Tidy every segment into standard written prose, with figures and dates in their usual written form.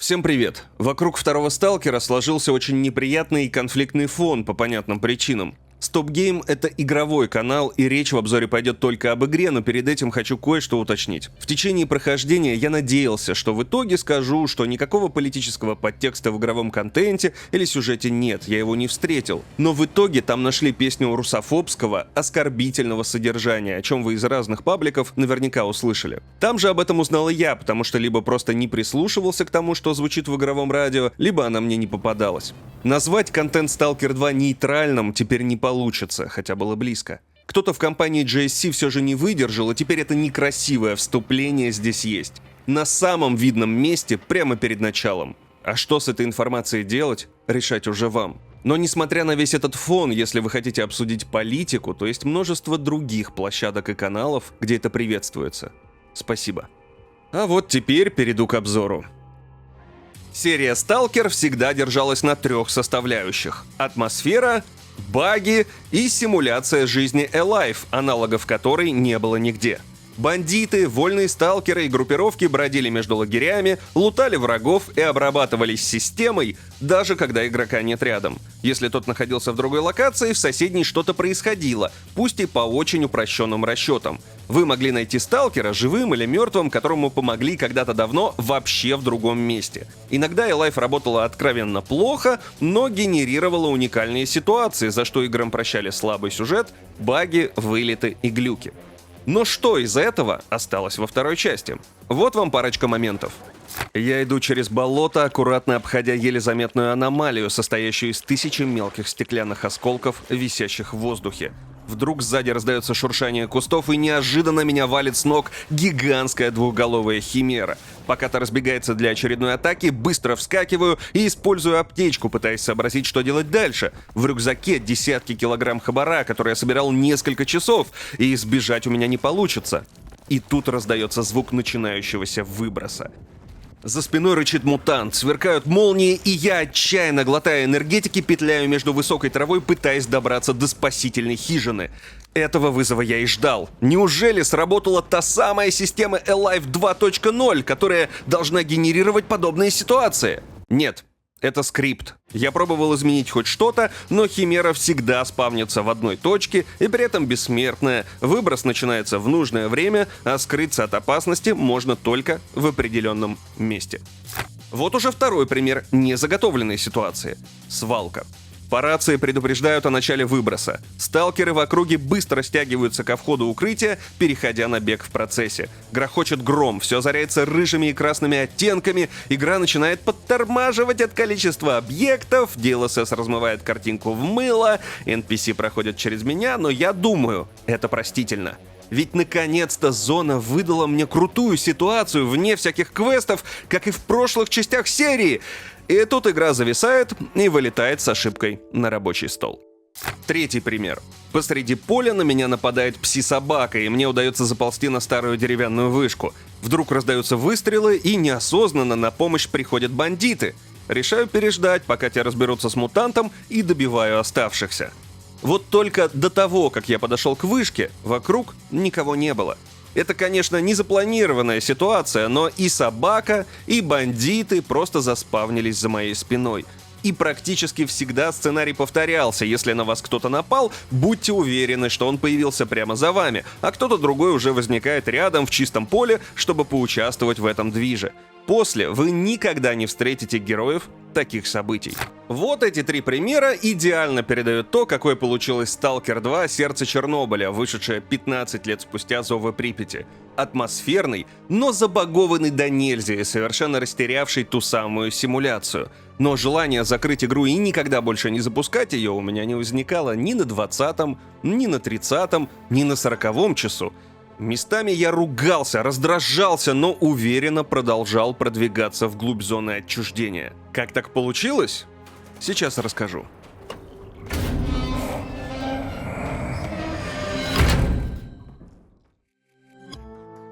Всем привет! Вокруг второго сталкера сложился очень неприятный и конфликтный фон по понятным причинам. Stop Game — это игровой канал, и речь в обзоре пойдет только об игре, но перед этим хочу кое-что уточнить. В течение прохождения я надеялся, что в итоге скажу, что никакого политического подтекста в игровом контенте или сюжете нет, я его не встретил. Но в итоге там нашли песню русофобского, оскорбительного содержания, о чем вы из разных пабликов наверняка услышали. Там же об этом узнал и я, потому что либо просто не прислушивался к тому, что звучит в игровом радио, либо она мне не попадалась. Назвать контент Stalker 2 нейтральным теперь не получится, хотя было близко. Кто-то в компании GSC все же не выдержал, и теперь это некрасивое вступление здесь есть. На самом видном месте, прямо перед началом. А что с этой информацией делать, решать уже вам. Но несмотря на весь этот фон, если вы хотите обсудить политику, то есть множество других площадок и каналов, где это приветствуется. Спасибо. А вот теперь перейду к обзору. Серия Stalker всегда держалась на трех составляющих: атмосфера, баги и симуляция жизни Alive, аналогов которой не было нигде. Бандиты, вольные сталкеры и группировки бродили между лагерями, лутали врагов и обрабатывались системой, даже когда игрока нет рядом. Если тот находился в другой локации, в соседней что-то происходило, пусть и по очень упрощенным расчетам. Вы могли найти сталкера, живым или мертвым, которому помогли когда-то давно вообще в другом месте. Иногда Alive работала откровенно плохо, но генерировала уникальные ситуации, за что играм прощали слабый сюжет, баги, вылеты и глюки. Но что из этого осталось во второй части? Вот вам парочка моментов. Я иду через болото, аккуратно обходя еле заметную аномалию, состоящую из тысячи мелких стеклянных осколков, висящих в воздухе. Вдруг сзади раздается шуршание кустов, и неожиданно меня валит с ног гигантская двухголовая химера. Пока-то разбегается для очередной атаки, быстро вскакиваю и использую аптечку, пытаясь сообразить, что делать дальше. В рюкзаке десятки килограмм хабара, который я собирал несколько часов, и сбежать у меня не получится. И тут раздается звук начинающегося выброса. За спиной рычит мутант, сверкают молнии, и я, отчаянно глотая энергетики, петляю между высокой травой, пытаясь добраться до спасительной хижины. Этого вызова я и ждал. Неужели сработала та самая система Alive 2.0, которая должна генерировать подобные ситуации? Нет. Это скрипт. Я пробовал изменить хоть что-то, но химера всегда спавнится в одной точке и при этом бессмертная. Выброс начинается в нужное время, а скрыться от опасности можно только в определенном месте. Вот уже второй пример незаготовленной ситуации. Свалка. По рации предупреждают о начале выброса. Сталкеры в округе быстро стягиваются ко входу укрытия, переходя на бег в процессе. Грохочет гром, все озаряется рыжими и красными оттенками, игра начинает подтормаживать от количества объектов, DLSS размывает картинку в мыло, NPC проходят через меня, но я думаю, это простительно. Ведь наконец-то зона выдала мне крутую ситуацию вне всяких квестов, как и в прошлых частях серии. И тут игра зависает и вылетает с ошибкой на рабочий стол. Третий пример. Посреди поля на меня нападает пси-собака, и мне удается заползти на старую деревянную вышку. Вдруг раздаются выстрелы, и неосознанно на помощь приходят бандиты. Решаю переждать, пока те разберутся с мутантом, и добиваю оставшихся. Вот только до того, как я подошел к вышке, вокруг никого не было. Это, конечно, не запланированная ситуация, но и собака, и бандиты просто заспавнились за моей спиной. И практически всегда сценарий повторялся: если на вас кто-то напал, будьте уверены, что он появился прямо за вами, а кто-то другой уже возникает рядом в чистом поле, чтобы поучаствовать в этом движе. После вы никогда не встретите героев таких событий. Вот эти три примера идеально передают то, какой получилось Stalker 2: Сердце Чернобыля, вышедшая 15 лет спустя Зова Припяти. Атмосферный, но забагованный до нельзя и совершенно растерявший ту самую симуляцию. Но желание закрыть игру и никогда больше не запускать ее у меня не возникало ни на 20-м, ни на 30-м, ни на 40-м часу. Местами я ругался, раздражался, но уверенно продолжал продвигаться вглубь зоны отчуждения. Как так получилось? Сейчас расскажу.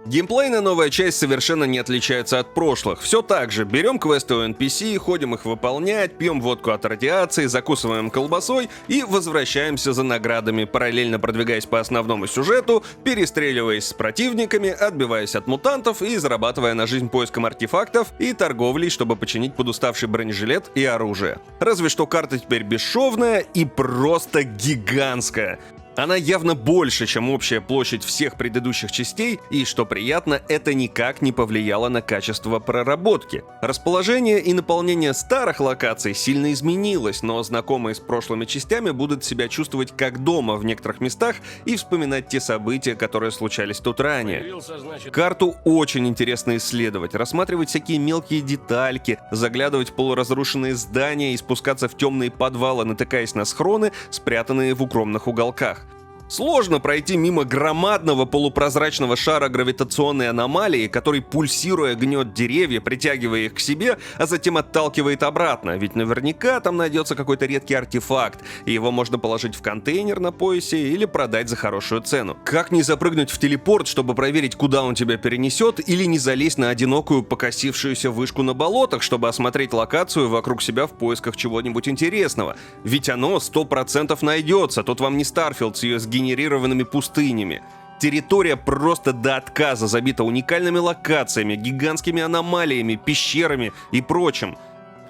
Геймплейная новая часть совершенно не отличается от прошлых. Все так же, берем квесты у NPC, ходим их выполнять, пьем водку от радиации, закусываем колбасой и возвращаемся за наградами, параллельно продвигаясь по основному сюжету, перестреливаясь с противниками, отбиваясь от мутантов и зарабатывая на жизнь поиском артефактов и торговлей, чтобы починить подуставший бронежилет и оружие. Разве что карта теперь бесшовная и просто гигантская. Она явно больше, чем общая площадь всех предыдущих частей, и, что приятно, это никак не повлияло на качество проработки. Расположение и наполнение старых локаций сильно изменилось, но знакомые с прошлыми частями будут себя чувствовать как дома в некоторых местах и вспоминать те события, которые случались тут ранее. Карту очень интересно исследовать, рассматривать всякие мелкие детальки, заглядывать в полуразрушенные здания и спускаться в темные подвалы, натыкаясь на схроны, спрятанные в укромных уголках. Сложно пройти мимо громадного полупрозрачного шара гравитационной аномалии, который, пульсируя, гнет деревья, притягивая их к себе, а затем отталкивает обратно, ведь наверняка там найдется какой-то редкий артефакт, и его можно положить в контейнер на поясе или продать за хорошую цену. Как не запрыгнуть в телепорт, чтобы проверить, куда он тебя перенесет, или не залезть на одинокую покосившуюся вышку на болотах, чтобы осмотреть локацию вокруг себя в поисках чего-нибудь интересного? Ведь оно 100% найдется, тут вам не Starfield с ее сгенерированными пустынями. Территория просто до отказа забита уникальными локациями, гигантскими аномалиями, пещерами и прочим.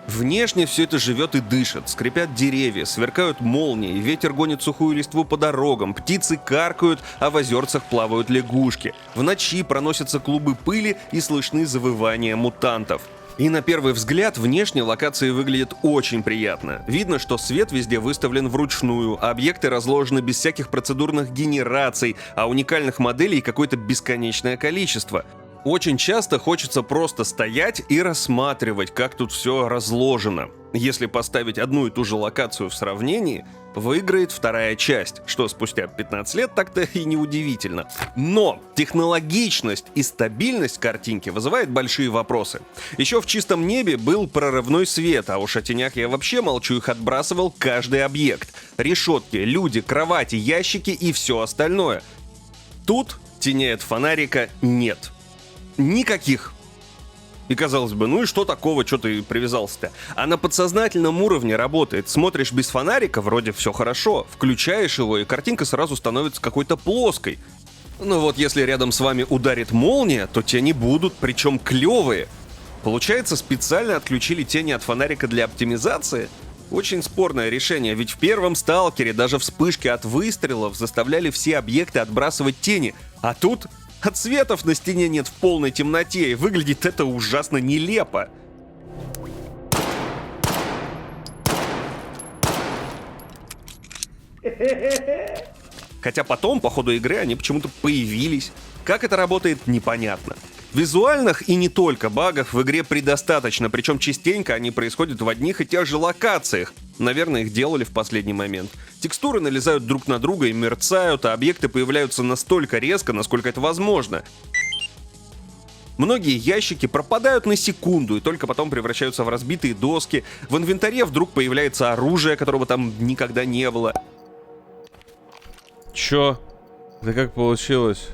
Внешне все это живет и дышит, скрипят деревья, сверкают молнии, ветер гонит сухую листву по дорогам, птицы каркают, а в озерцах плавают лягушки. В ночи проносятся клубы пыли и слышны завывания мутантов. И на первый взгляд внешне локации выглядят очень приятно. Видно, что свет везде выставлен вручную, а объекты разложены без всяких процедурных генераций, а уникальных моделей какое-то бесконечное количество. Очень часто хочется просто стоять и рассматривать, как тут все разложено. Если поставить одну и ту же локацию в сравнении, выиграет вторая часть, что спустя 15 лет так-то и неудивительно. Но технологичность и стабильность картинки вызывает большие вопросы. Еще в чистом небе был прорывной свет, а уж о тенях я вообще молчу, их отбрасывал каждый объект. Решетки, люди, кровати, ящики и все остальное. Тут теней от фонарика нет. Никаких. И казалось бы, ну и что такого, что ты привязался-то? А на подсознательном уровне работает. Смотришь без фонарика, вроде все хорошо. Включаешь его, и картинка сразу становится какой-то плоской. Но вот если рядом с вами ударит молния, то тени будут, причем клевые. Получается, специально отключили тени от фонарика для оптимизации? Очень спорное решение, ведь в первом Сталкере даже вспышки от выстрелов заставляли все объекты отбрасывать тени. А тут... Отсветов на стене нет в полной темноте, и выглядит это ужасно нелепо. Хотя потом, по ходу игры, они почему-то появились. Как это работает, непонятно. Визуальных и не только багов в игре предостаточно, причем частенько они происходят в одних и тех же локациях. Наверное, их делали в последний момент. Текстуры налезают друг на друга и мерцают, а объекты появляются настолько резко, насколько это возможно. Многие ящики пропадают на секунду и только потом превращаются в разбитые доски. В инвентаре вдруг появляется оружие, которого там никогда не было. Чё? Да как получилось?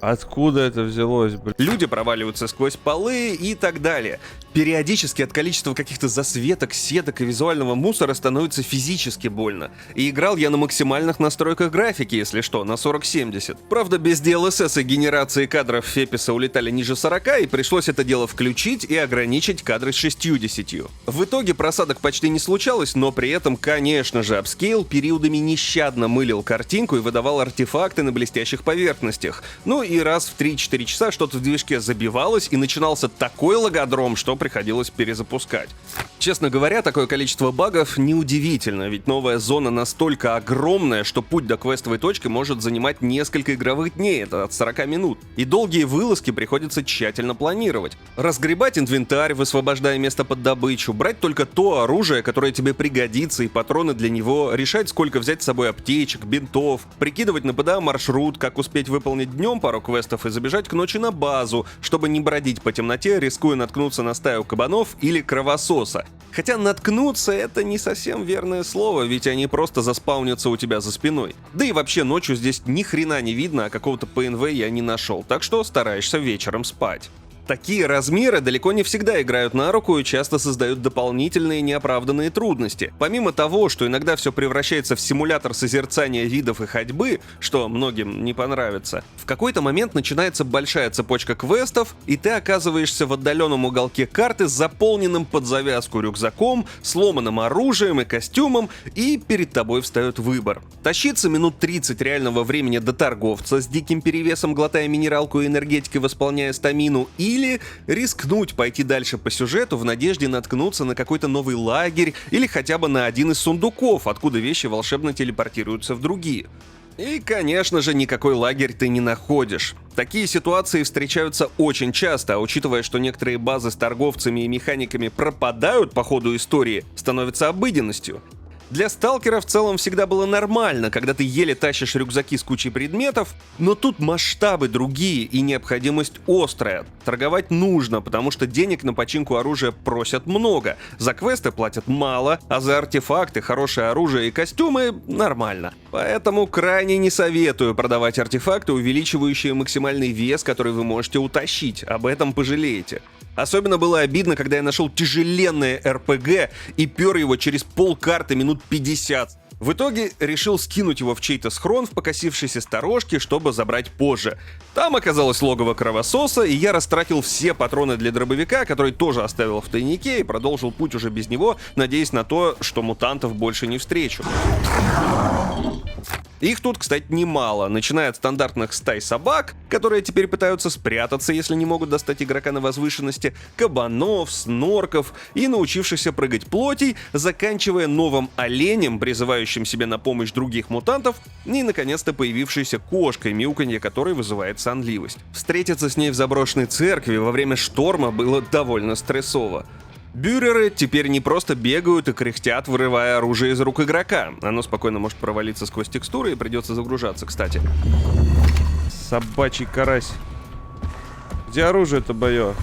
Откуда это взялось, блин? Люди проваливаются сквозь полы и так далее. Периодически от количества каких-то засветок, сеток и визуального мусора становится физически больно. И играл я на максимальных настройках графики, если что, на 4070. Правда, без DLSS и генерации кадров Феписа улетали ниже 40, и пришлось это дело включить и ограничить кадры с 60. В итоге просадок почти не случалось, но при этом, конечно же, апскейл периодами нещадно мылил картинку и выдавал артефакты на блестящих поверхностях. Ну и раз в 3-4 часа что-то в движке забивалось, и начинался такой логодром, что приходилось перезапускать. Честно говоря, такое количество багов неудивительно, ведь новая зона настолько огромная, что путь до квестовой точки может занимать несколько игровых дней, это от 40 минут. И долгие вылазки приходится тщательно планировать. Разгребать инвентарь, высвобождая место под добычу, брать только то оружие, которое тебе пригодится, и патроны для него, решать, сколько взять с собой аптечек, бинтов, прикидывать на ПДА маршрут, как успеть выполнить днем пару квестов и забежать к ночи на базу, чтобы не бродить по темноте, рискуя наткнуться на стаю кабанов или кровососа. Хотя наткнуться — это не совсем верное слово, ведь они просто заспаунятся у тебя за спиной. Да и вообще ночью здесь ни хрена не видно, а какого-то ПНВ я не нашел, так что стараешься вечером спать. Такие размеры далеко не всегда играют на руку и часто создают дополнительные неоправданные трудности. Помимо того, что иногда все превращается в симулятор созерцания видов и ходьбы, что многим не понравится, в какой-то момент начинается большая цепочка квестов, и ты оказываешься в отдаленном уголке карты с заполненным под завязку рюкзаком, сломанным оружием и костюмом, и перед тобой встает выбор. Тащиться минут 30 реального времени до торговца с диким перевесом, глотая минералку и энергетики, восполняя стамину, или рискнуть пойти дальше по сюжету в надежде наткнуться на какой-то новый лагерь или хотя бы на один из сундуков, откуда вещи волшебно телепортируются в другие. И, конечно же, никакой лагерь ты не находишь. Такие ситуации встречаются очень часто, а учитывая, что некоторые базы с торговцами и механиками пропадают по ходу истории, становятся обыденностью. Для сталкера в целом всегда было нормально, когда ты еле тащишь рюкзаки с кучей предметов, но тут масштабы другие и необходимость острая. Торговать нужно, потому что денег на починку оружия просят много, за квесты платят мало, а за артефакты, хорошее оружие и костюмы нормально. Поэтому крайне не советую продавать артефакты, увеличивающие максимальный вес, который вы можете утащить, об этом пожалеете. Особенно было обидно, когда я нашел тяжеленное РПГ и пер его через полкарты минут 50. В итоге решил скинуть его в чей-то схрон в покосившейся сторожке, чтобы забрать позже. Там оказалось логово кровососа, и я растратил все патроны для дробовика, который тоже оставил в тайнике, и продолжил путь уже без него, надеясь на то, что мутантов больше не встречу. Их тут, кстати, немало, начиная от стандартных стай собак, которые теперь пытаются спрятаться, если не могут достать игрока на возвышенности, кабанов, снорков и научившихся прыгать плотей, заканчивая новым оленем, призывающим себе на помощь других мутантов, и, наконец-то, появившейся кошкой, мяуканье которой вызывает сонливость. Встретиться с ней в заброшенной церкви во время шторма было довольно стрессово. Бюреры теперь не просто бегают и кряхтят, вырывая оружие из рук игрока. Оно спокойно может провалиться сквозь текстуры и придется загружаться, кстати. Собачий карась. Где оружие-то, боё?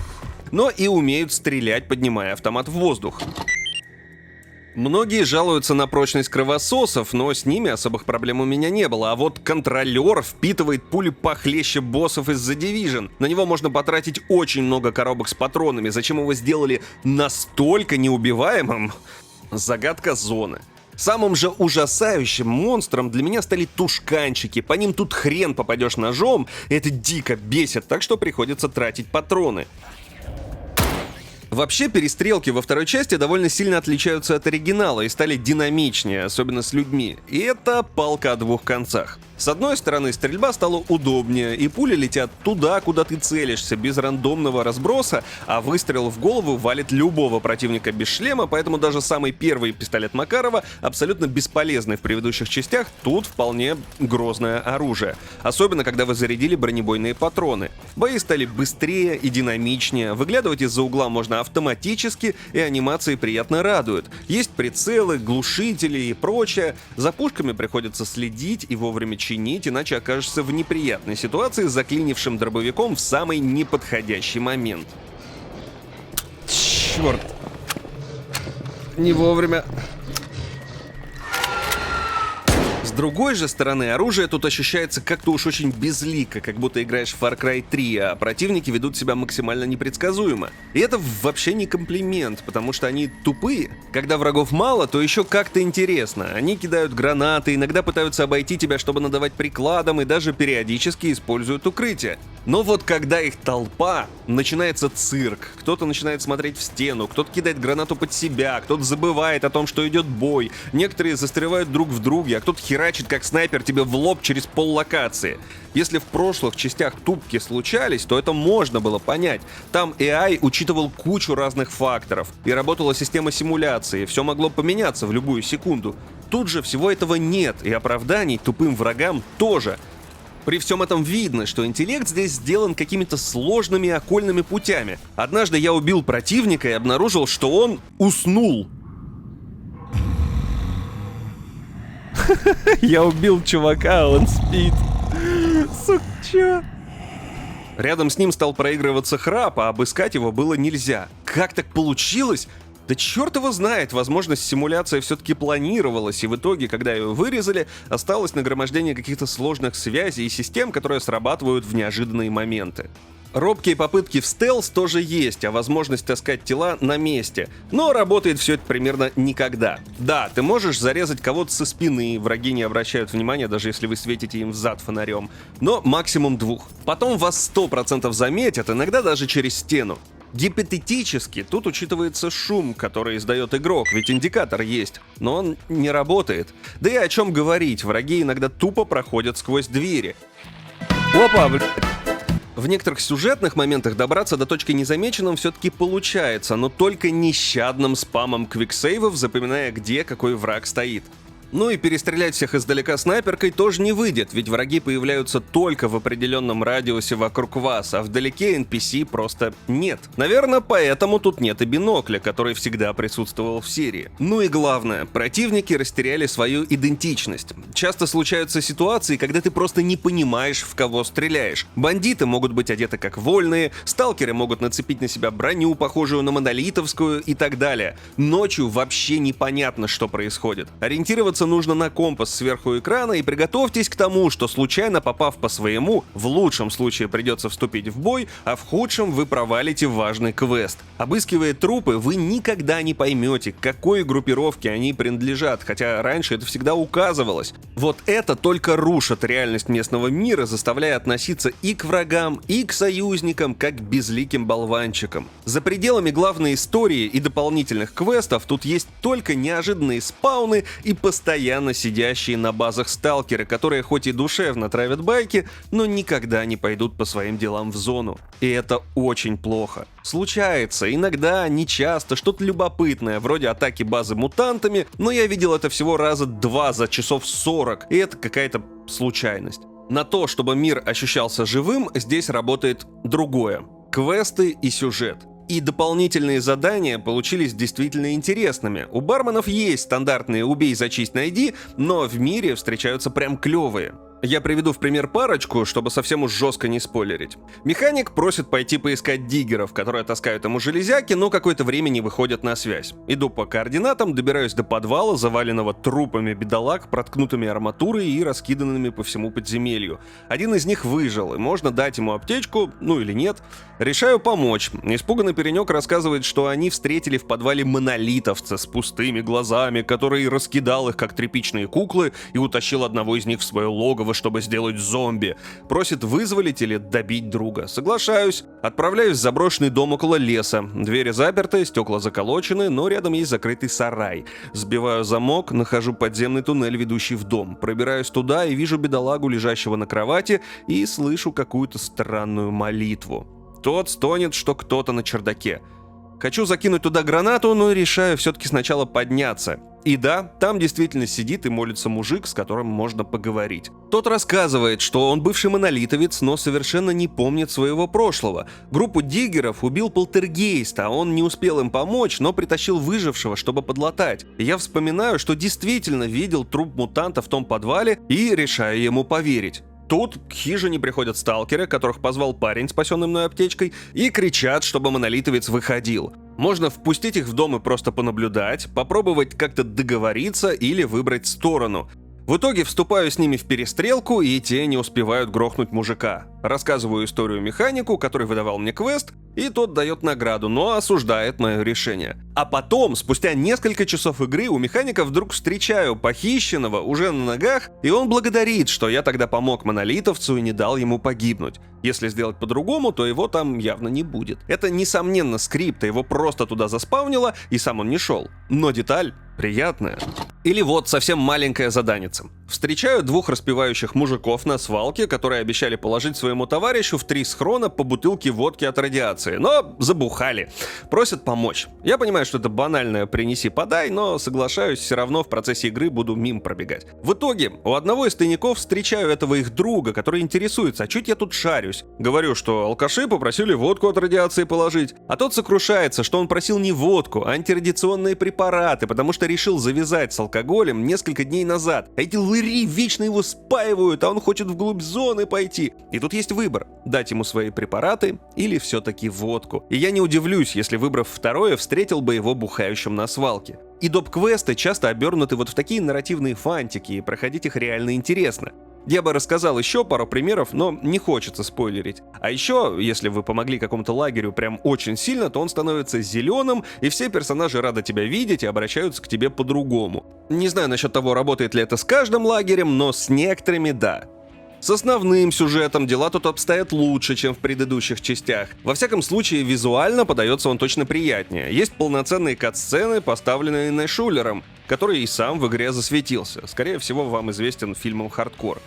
Но и умеют стрелять, поднимая автомат в воздух. Многие жалуются на прочность кровососов, но с ними особых проблем у меня не было. А вот контролер впитывает пули похлеще боссов из The Division. На него можно потратить очень много коробок с патронами. Зачем его сделали настолько неубиваемым? Загадка зоны. Самым же ужасающим монстром для меня стали тушканчики. По ним тут хрен попадешь ножом, и это дико бесит, так что приходится тратить патроны. Вообще, перестрелки во второй части довольно сильно отличаются от оригинала и стали динамичнее, особенно с людьми. И это палка о двух концах. С одной стороны, стрельба стала удобнее, и пули летят туда, куда ты целишься, без рандомного разброса, а выстрел в голову валит любого противника без шлема, поэтому даже самый первый пистолет Макарова, абсолютно бесполезный в предыдущих частях, тут вполне грозное оружие. Особенно, когда вы зарядили бронебойные патроны. Бои стали быстрее и динамичнее, выглядывать из-за угла можно автоматически, и анимации приятно радуют. Есть прицелы, глушители и прочее. За пушками приходится следить и вовремя чинить, иначе окажешься в неприятной ситуации с заклинившим дробовиком в самый неподходящий момент. Черт. Не вовремя. С другой же стороны, оружие тут ощущается как-то уж очень безлико, как будто играешь в Far Cry 3, а противники ведут себя максимально непредсказуемо. И это вообще не комплимент, потому что они тупые. Когда врагов мало, то еще как-то интересно. Они кидают гранаты, иногда пытаются обойти тебя, чтобы надавать прикладом, и даже периодически используют укрытие. Но вот когда их толпа, начинается цирк. Кто-то начинает смотреть в стену, кто-то кидает гранату под себя, кто-то забывает о том, что идет бой. Некоторые застревают друг в друге, а кто-то херачит как снайпер тебе в лоб через поллокации. Если в прошлых частях тупки случались, то это можно было понять. Там AI учитывал кучу разных факторов, и работала система симуляции, все могло поменяться в любую секунду. Тут же всего этого нет, и оправданий тупым врагам тоже. При всем этом видно, что интеллект здесь сделан какими-то сложными окольными путями. Однажды я убил противника и обнаружил, что он уснул. Я убил чувака, а он спит. Сука, чё? Рядом с ним стал проигрываться храп, а обыскать его было нельзя. Как так получилось? Да черт его знает, возможно, симуляция все-таки планировалась, и в итоге, когда ее вырезали, осталось нагромождение каких-то сложных связей и систем, которые срабатывают в неожиданные моменты. Робкие попытки в стелс тоже есть, а возможность таскать тела на месте. Но работает все это примерно никогда. Да, ты можешь зарезать кого-то со спины, враги не обращают внимания, даже если вы светите им в зад фонарем. Но максимум 2. Потом вас 100% заметят, иногда даже через стену. Гипотетически тут учитывается шум, который издает игрок, ведь индикатор есть, но он не работает. Да и о чем говорить, враги иногда тупо проходят сквозь двери. Опа, блядь. В некоторых сюжетных моментах добраться до точки незамеченным все-таки получается, но только нещадным спамом квиксейвов, запоминая, где какой враг стоит. Ну и перестрелять всех издалека снайперкой тоже не выйдет, ведь враги появляются только в определенном радиусе вокруг вас, а вдалеке NPC просто нет. Наверное, поэтому тут нет и бинокля, который всегда присутствовал в серии. Ну и главное, противники растеряли свою идентичность. Часто случаются ситуации, когда ты просто не понимаешь, в кого стреляешь. Бандиты могут быть одеты как вольные, сталкеры могут нацепить на себя броню, похожую на монолитовскую и так далее. Ночью вообще непонятно, что происходит. Ориентироваться нужно на компас сверху экрана, и приготовьтесь к тому, что случайно попав по своему, в лучшем случае придется вступить в бой, а в худшем вы провалите важный квест. Обыскивая трупы, вы никогда не поймете, к какой группировке они принадлежат, хотя раньше это всегда указывалось. Вот это только рушит реальность местного мира, заставляя относиться и к врагам, и к союзникам, как к безликим болванчикам. За пределами главной истории и дополнительных квестов тут есть только неожиданные спауны и постоянно сидящие на базах сталкеры, которые хоть и душевно травят байки, но никогда не пойдут по своим делам в зону. И это очень плохо. Случается, иногда, нечасто, что-то любопытное, вроде атаки базы мутантами, но я видел это всего раза 2 за часов 40, и это какая-то случайность. На то, чтобы мир ощущался живым, здесь работает другое. Квесты и сюжет. И дополнительные задания получились действительно интересными. У барменов есть стандартные «убей, зачисть, найди», но в мире встречаются прям клевые. Я приведу в пример парочку, чтобы совсем уж жестко не спойлерить. Механик просит пойти поискать диггеров, которые таскают ему железяки, но какое-то время не выходят на связь. Иду по координатам, добираюсь до подвала, заваленного трупами бедолаг, проткнутыми арматурой и раскиданными по всему подземелью. Один из них выжил, и можно дать ему аптечку, ну или нет. Решаю помочь. Испуганный паренек рассказывает, что они встретили в подвале монолитовца с пустыми глазами, который раскидал их как тряпичные куклы и утащил одного из них в свое логово, чтобы сделать зомби. Просит вызволить или добить друга. Соглашаюсь. Отправляюсь в заброшенный дом около леса. Двери заперты, стекла заколочены, но рядом есть закрытый сарай. Сбиваю замок, нахожу подземный туннель, ведущий в дом. Пробираюсь туда и вижу бедолагу, лежащего на кровати, и слышу какую-то странную молитву. Тот стонет, что кто-то на чердаке. Хочу закинуть туда гранату, но решаю все-таки сначала подняться. И да, там действительно сидит и молится мужик, с которым можно поговорить. Тот рассказывает, что он бывший монолитовец, но совершенно не помнит своего прошлого. Группу диггеров убил полтергейст, а он не успел им помочь, но притащил выжившего, чтобы подлатать. Я вспоминаю, что действительно видел труп мутанта в том подвале и решаю ему поверить. Тут к хижине приходят сталкеры, которых позвал парень, спасенный мной аптечкой, и кричат, чтобы монолитовец выходил. Можно впустить их в дом и просто понаблюдать, попробовать как-то договориться или выбрать сторону. В итоге вступаю с ними в перестрелку, и те не успевают грохнуть мужика. Рассказываю историю механику, который выдавал мне квест, и тот дает награду, но осуждает мое решение. А потом, спустя несколько часов игры, у механика вдруг встречаю похищенного уже на ногах, и он благодарит, что я тогда помог монолитовцу и не дал ему погибнуть. Если сделать по-другому, то его там явно не будет. Это, несомненно, скрипт, его просто туда заспавнило, и сам он не шел. Но деталь приятная. Или вот совсем маленькая заданица. Встречаю 2 распевающих мужиков на свалке, которые обещали положить своему товарищу в 3 схрона по бутылке водки от радиации, но забухали. Просят помочь. Я понимаю, что это банальное «принеси-подай», но соглашаюсь, все равно в процессе игры буду мимо пробегать. В итоге у одного из тайников встречаю этого их друга, который интересуется, а чуть я тут шарюсь. Говорю, что алкаши попросили водку от радиации положить, а тот сокрушается, что он просил не водку, а антирадиационные препараты, потому что решил завязать с алкоголем несколько дней назад. А эти упыри вечно его спаивают, а он хочет вглубь зоны пойти. И тут есть выбор: дать ему свои препараты или все-таки водку. И я не удивлюсь, если, выбрав второе, встретил бы его бухающим на свалке. И доп-квесты часто обернуты вот в такие нарративные фантики, и проходить их реально интересно. Я бы рассказал еще пару примеров, но не хочется спойлерить. А еще, если вы помогли какому-то лагерю прям очень сильно, то он становится зеленым, и все персонажи рады тебя видеть и обращаются к тебе по-другому. Не знаю насчет того, работает ли это с каждым лагерем, но с некоторыми да. С основным сюжетом дела тут обстоят лучше, чем в предыдущих частях. Во всяком случае, визуально подается он точно приятнее. Есть полноценные кат-сцены, поставленные Найшулером, который и сам в игре засветился. Скорее всего, вам известен фильмом «Хардкор».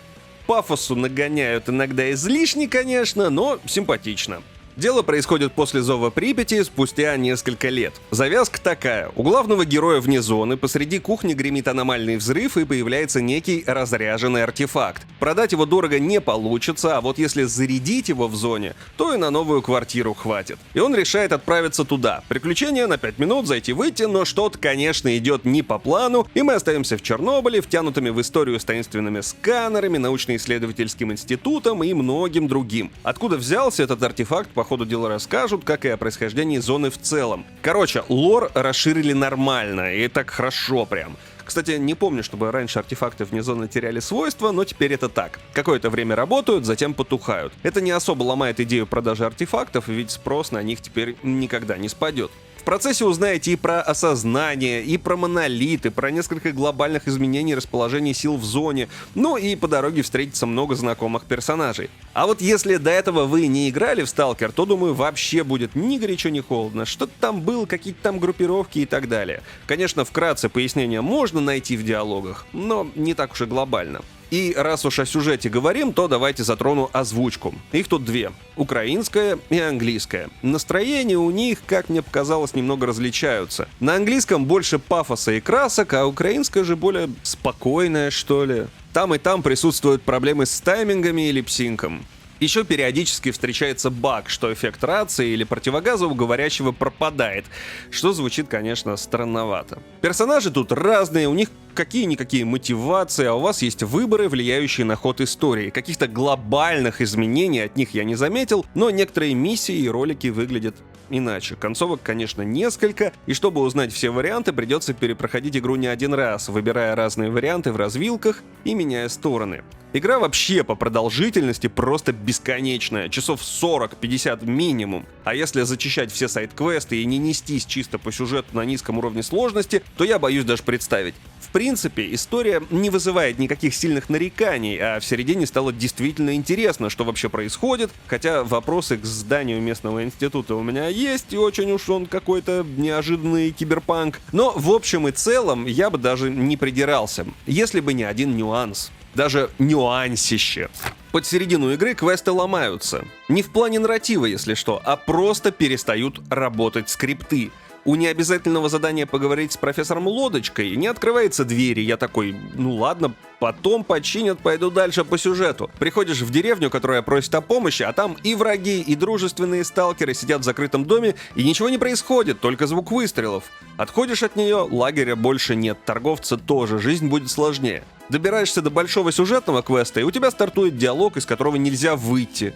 Пафосу нагоняют иногда излишне, конечно, но симпатично. Дело происходит после Зова Припяти спустя несколько лет. Завязка такая: у главного героя вне зоны посреди кухни гремит аномальный взрыв и появляется некий разряженный артефакт. Продать его дорого не получится, а вот если зарядить его в зоне, то и на новую квартиру хватит. И он решает отправиться туда. Приключения на 5 минут, зайти-выйти, но что-то, конечно, идет не по плану, и мы остаемся в Чернобыле, втянутыми в историю с таинственными сканерами, научно-исследовательским институтом и многим другим. Откуда взялся этот артефакт, по ходу дела расскажут, как и о происхождении зоны в целом. Короче, лор расширили нормально, и так хорошо прям. Кстати, не помню, чтобы раньше артефакты вне зоны теряли свойства, но теперь это так. Какое-то время работают, затем потухают. Это не особо ломает идею продажи артефактов, ведь спрос на них теперь никогда не спадет. В процессе узнаете и про осознание, и про монолит, и про несколько глобальных изменений расположения сил в зоне, ну и по дороге встретится много знакомых персонажей. А вот если до этого вы не играли в Сталкер, то, думаю, вообще будет ни горячо, ни холодно. Что-то там было, какие-то там группировки и так далее. Конечно, вкратце пояснения можно найти в диалогах, но не так уж и глобально. И раз уж о сюжете говорим, то давайте затрону озвучку. Их тут две: украинская и английская. Настроения у них, как мне показалось, немного различаются. На английском больше пафоса и красок, а украинская же более спокойная, что ли. Там и там присутствуют проблемы с таймингами и липсинком. Еще периодически встречается баг, что эффект рации или противогаза у говорящего пропадает, что звучит, конечно, странновато. Персонажи тут разные, у них какие-никакие мотивации, а у вас есть выборы, влияющие на ход истории. Каких-то глобальных изменений от них я не заметил, но некоторые миссии и ролики выглядят иначе. Концовок, конечно, несколько, и чтобы узнать все варианты, придется перепроходить игру не один раз, выбирая разные варианты в развилках и меняя стороны. Игра вообще по продолжительности просто бесконечная, часов 40-50 минимум. А если зачищать все сайд-квесты и не нестись чисто по сюжету на низком уровне сложности, то я боюсь даже представить. В принципе, история не вызывает никаких сильных нареканий, а в середине стало действительно интересно, что вообще происходит, хотя вопросы к зданию местного института у меня есть, и очень уж он какой-то неожиданный киберпанк. Но в общем и целом я бы даже не придирался, если бы не один нюанс. Даже нюансище. Под середину игры квесты ломаются. Не в плане нарратива, если что, а просто перестают работать скрипты. У необязательного задания поговорить с профессором Лодочкой не открывается дверь, и я такой: ну ладно, потом починят, пойду дальше по сюжету. Приходишь в деревню, которая просит о помощи, а там и враги, и дружественные сталкеры сидят в закрытом доме, и ничего не происходит, только звук выстрелов. Отходишь от нее, лагеря больше нет, торговца тоже, жизнь будет сложнее. Добираешься до большого сюжетного квеста, и у тебя стартует диалог, из которого нельзя выйти.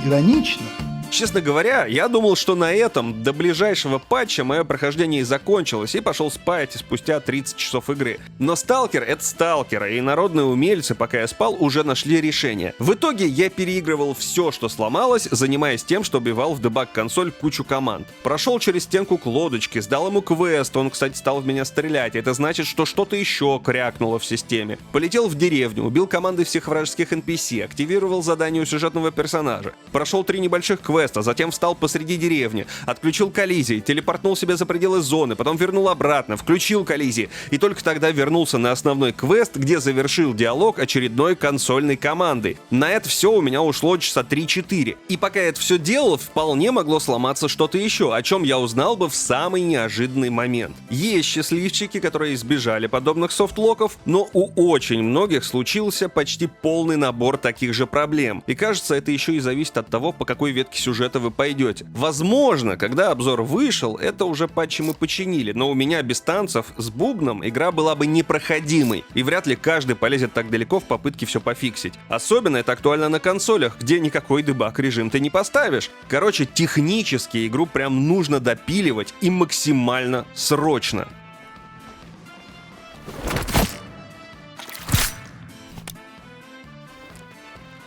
Иронично. Честно говоря, я думал, что на этом до ближайшего патча мое прохождение и закончилось, и пошел спать спустя 30 часов игры. Но Сталкер — это Сталкер, и народные умельцы, пока я спал, уже нашли решение. В итоге я переигрывал все, что сломалось, занимаясь тем, что убивал в дебаг-консоль кучу команд. Прошел через стенку к Лодочке, сдал ему квест, он, кстати, стал в меня стрелять, это значит, что что-то еще крякнуло в системе. Полетел в деревню, убил команды всех вражеских NPC, активировал задание у сюжетного персонажа. Прошел 3 небольших квеста, затем встал посреди деревни, отключил коллизии, телепортнул себя за пределы зоны, потом вернул обратно, включил коллизии, и только тогда вернулся на основной квест, где завершил диалог очередной консольной командой. На это все у меня ушло часа 3-4. И пока я это все делал, вполне могло сломаться что-то еще, о чем я узнал бы в самый неожиданный момент. Есть счастливчики, которые избежали подобных софтлоков, но у очень многих случился почти полный набор таких же проблем. И кажется, это еще и зависит от того, по какой ветке сюжета сюжета вы пойдете. Возможно, когда обзор вышел, это уже патчи мы починили, но у меня без танцев с бубном игра была бы непроходимой, и вряд ли каждый полезет так далеко в попытке все пофиксить. Особенно это актуально на консолях, где никакой дебаг-режим ты не поставишь. Короче, технически игру прям нужно допиливать и максимально срочно.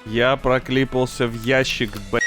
Я проклипался в ящик, блять.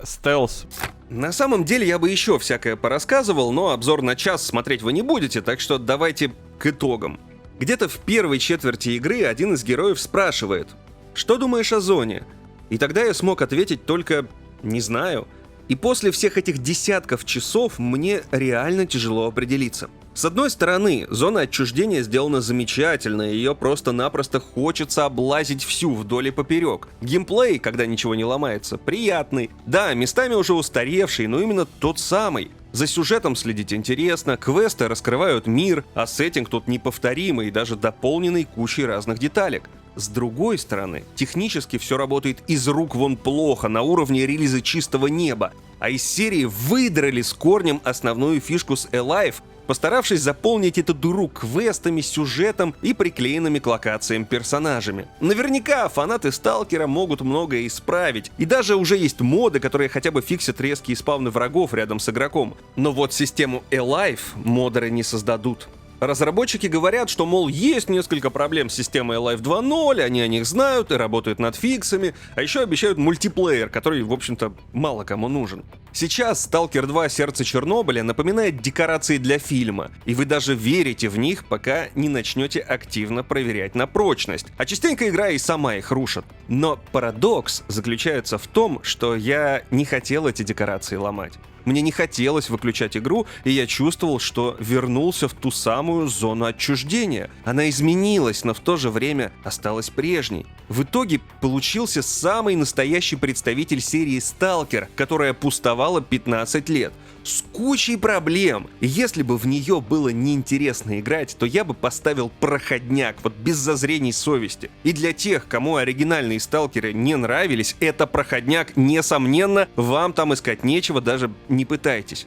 Стелс. На самом деле я бы еще всякое порассказывал, но обзор на час смотреть вы не будете, так что давайте к итогам. Где-то в первой четверти игры один из героев спрашивает: «Что думаешь о зоне?» И тогда я смог ответить только «не знаю». И после всех этих десятков часов мне реально тяжело определиться. С одной стороны, зона отчуждения сделана замечательно, и ее просто-напросто хочется облазить всю вдоль и поперек. Геймплей, когда ничего не ломается, приятный. Да, местами уже устаревший, но именно тот самый. За сюжетом следить интересно, квесты раскрывают мир, а сеттинг тут неповторимый и даже дополненный кучей разных деталек. С другой стороны, технически все работает из рук вон плохо, на уровне релиза чистого неба, а из серии выдрали с корнем основную фишку с Alive, постаравшись заполнить эту дыру квестами, сюжетом и приклеенными к локациям персонажами. Наверняка фанаты Сталкера могут многое исправить, и даже уже есть моды, которые хотя бы фиксят резкие спавны врагов рядом с игроком. Но вот систему Alive модеры не создадут. Разработчики говорят, что, мол, есть несколько проблем с системой Alive 2.0, они о них знают и работают над фиксами, а еще обещают мультиплеер, который, в общем-то, мало кому нужен. Сейчас Stalker 2 Сердце Чернобыля напоминает декорации для фильма, и вы даже верите в них, пока не начнете активно проверять на прочность, а частенько игра и сама их рушит. Но парадокс заключается в том, что я не хотел эти декорации ломать. Мне не хотелось выключать игру, и я чувствовал, что вернулся в ту самую зону отчуждения. Она изменилась, но в то же время осталась прежней. В итоге получился самый настоящий представитель серии Stalker, которая пустовала 15 лет. С кучей проблем. И если бы в нее было неинтересно играть, то я бы поставил проходняк, вот без зазрений совести. И для тех, кому оригинальные сталкеры не нравились, это проходняк, несомненно, вам там искать нечего, даже не пытайтесь.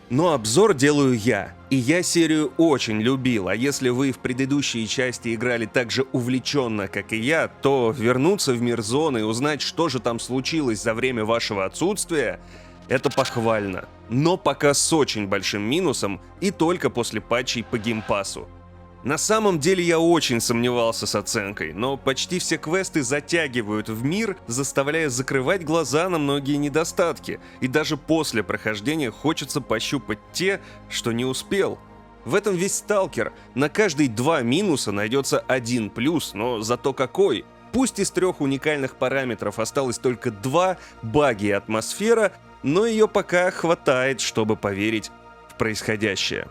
Но обзор делаю я, и я серию очень любил, а если вы в предыдущие части играли так же увлеченно, как и я, то вернуться в мир зоны и узнать, что же там случилось за время вашего отсутствия, это похвально. Но пока с очень большим минусом и только после патчей по геймпасу. На самом деле я очень сомневался с оценкой, но почти все квесты затягивают в мир, заставляя закрывать глаза на многие недостатки, и даже после прохождения хочется пощупать те, что не успел. В этом весь сталкер. На каждые 2 минуса найдется 1 плюс, но зато какой. Пусть из 3 уникальных параметров осталось только 2, баги и атмосфера, но ее пока хватает, чтобы поверить в происходящее.